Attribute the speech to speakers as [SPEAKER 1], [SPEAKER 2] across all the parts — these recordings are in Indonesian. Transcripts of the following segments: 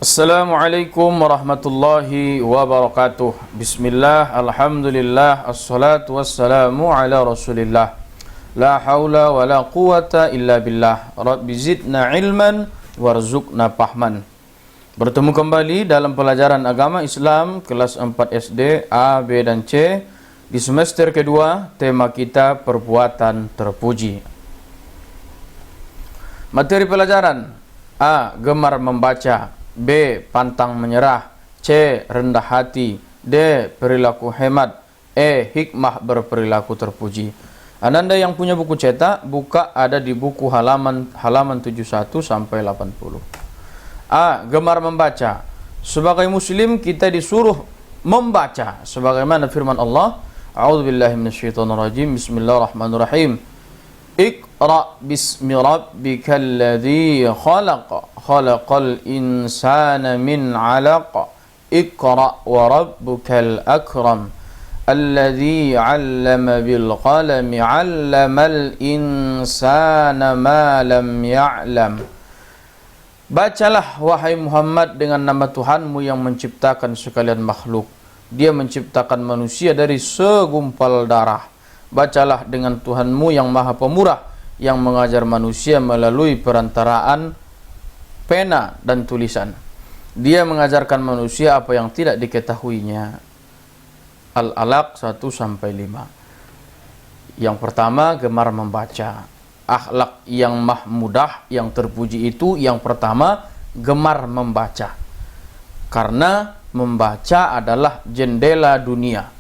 [SPEAKER 1] Assalamualaikum warahmatullahi wabarakatuh. Bismillah, alhamdulillah, assalatu wassalamu ala rasulillah. La hawla wa la quwata illa billah. Rabbi zidna ilman warzuqna fahman. Bertemu kembali dalam pelajaran agama Islam kelas 4 SD A, B, dan C. Di semester kedua, tema kita perbuatan terpuji. Materi pelajaran: A. Gemar membaca, B. Pantang menyerah, C. Rendah hati, D. Perilaku hemat, E. Hikmah berperilaku terpuji. Ananda yang punya buku cetak, buka, ada di buku halaman 71 sampai 80. A. Gemar membaca. Sebagai muslim kita disuruh membaca sebagaimana firman Allah, A'udzubillahi minasyaitonirrajim, Bismillahirrahmanirrahim. Iqra bismi rabbikal ladzi khalaq, khalaqal insana min 'alaq. Iqra wa rabbukal akram, alladzi 'allama bil qalami 'allamal insana ma lam ya'lam. Bacalah wahai Muhammad dengan nama Tuhanmu yang menciptakan sekalian makhluk. Dia menciptakan manusia dari segumpal darah. Bacalah dengan Tuhanmu yang maha pemurah, yang mengajar manusia melalui perantaraan pena dan tulisan. Dia mengajarkan manusia apa yang tidak diketahuinya. Al-Alaq 1-5. Yang pertama, gemar membaca. Akhlak yang mahmudah, yang terpuji itu yang pertama, gemar membaca. Karena membaca adalah jendela dunia.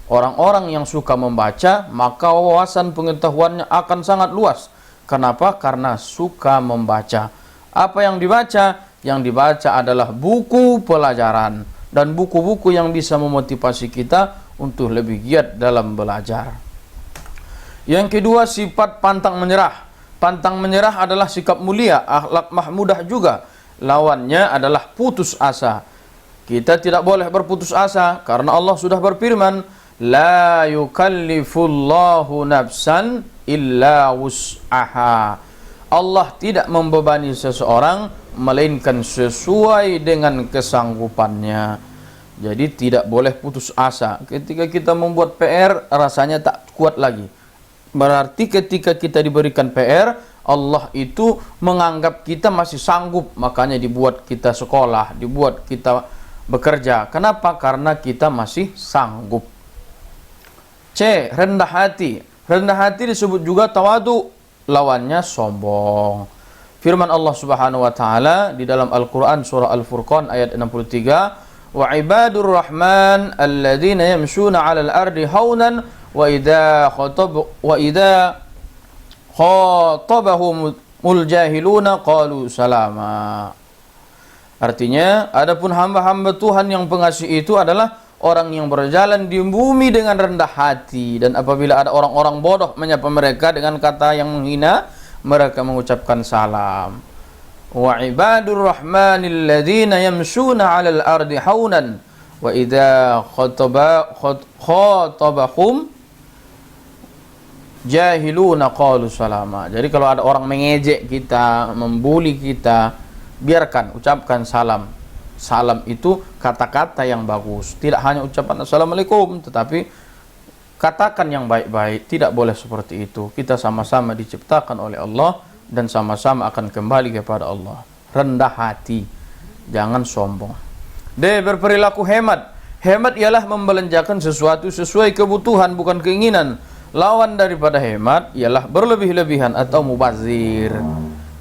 [SPEAKER 1] Orang-orang yang suka membaca, maka wawasan pengetahuannya akan sangat luas. Kenapa? Karena suka membaca. Apa yang dibaca? Yang dibaca adalah buku pelajaran dan buku-buku yang bisa memotivasi kita untuk lebih giat dalam belajar. Yang kedua, sifat pantang menyerah. Pantang menyerah adalah sikap mulia, akhlak mahmudah juga. Lawannya adalah putus asa. Kita tidak boleh berputus asa karena Allah sudah berfirman, la yukallifullahu nafsan illa wus'aha. Allah tidak membebani seseorang melainkan sesuai dengan kesanggupannya. Jadi tidak boleh putus asa. Ketika kita membuat PR rasanya tak kuat lagi, berarti ketika kita diberikan PR, Allah itu menganggap kita masih sanggup, makanya dibuat kita sekolah, dibuat kita bekerja. Kenapa? Karena kita masih sanggup. C. Rendah hati. Rendah hati disebut juga tawadu, lawannya sombong. Firman Allah Subhanahu wa taala di dalam Al-Qur'an surah Al-Furqan ayat 63, wa ibadur rahman alladzina yamshuna 'alal ardi haunan wa idza khatabahumul jahiluna qalu salama. Artinya, adapun hamba-hamba Tuhan yang pengasih itu adalah orang yang berjalan di bumi dengan rendah hati, dan apabila ada orang-orang bodoh menyapa mereka dengan kata yang menghina, mereka mengucapkan salam. Wa ibadur rahmanil ladzina yamshuna 'alal ardi haunan wa idza khatabahum jahiluna qalu salama. Jadi kalau ada orang mengejek kita, membuli kita, biarkan, ucapkan salam. Salam itu kata-kata yang bagus. Tidak hanya ucapan assalamualaikum, tetapi katakan yang baik-baik. Tidak boleh seperti itu. Kita sama-sama diciptakan oleh Allah dan sama-sama akan kembali kepada Allah. Rendah hati, jangan sombong. D. Berperilaku hemat. Hemat ialah membelanjakan sesuatu sesuai kebutuhan, bukan keinginan. Lawan daripada hemat ialah berlebih-lebihan atau mubazir.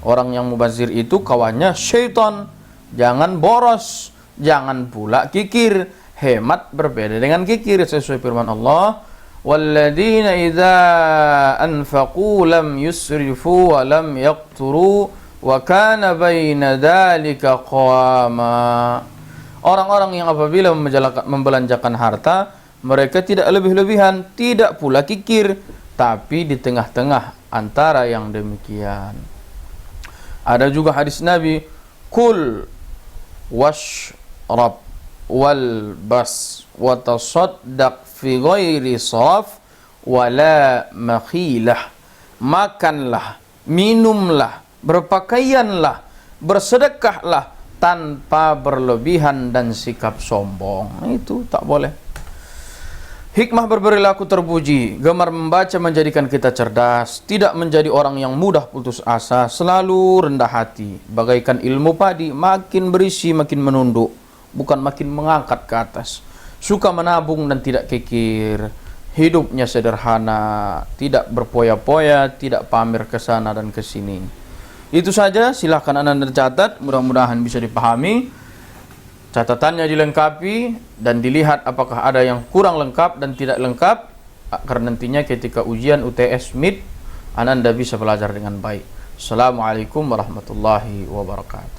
[SPEAKER 1] Orang yang mubazir itu kawannya syaitan. Jangan boros, jangan pula kikir. Hemat berbeda dengan kikir, sesuai firman Allah, walladzina idza anfaqu lam yusrifu wa lam yaqturu wa kana baina dzalika qawama. Orang-orang yang apabila membelanjakan harta, mereka tidak lebih-lebihan, tidak pula kikir, tapi di tengah-tengah antara yang demikian. Ada juga hadis Nabi, kul washrab wal bas wa tasaddaq fi ghairi saraf wala makhilah. Makanlah, minumlah, berpakaianlah, bersedekahlah tanpa berlebihan dan sikap sombong. Itu tak boleh. Hikmah berperilaku terpuji. Gemar membaca menjadikan kita cerdas, tidak menjadi orang yang mudah putus asa, selalu rendah hati. Bagaikan ilmu padi, makin berisi makin menunduk, bukan makin mengangkat ke atas. Suka menabung dan tidak kikir. Hidupnya sederhana, tidak berpoya-poya, tidak pamer ke sana dan ke sini. Itu saja, silahkan Anda catat, mudah-mudahan bisa dipahami. Catatannya dilengkapi dan dilihat apakah ada yang kurang lengkap dan tidak lengkap, karena nantinya ketika ujian UTS MID Anda bisa belajar dengan baik. Assalamualaikum warahmatullahi wabarakatuh.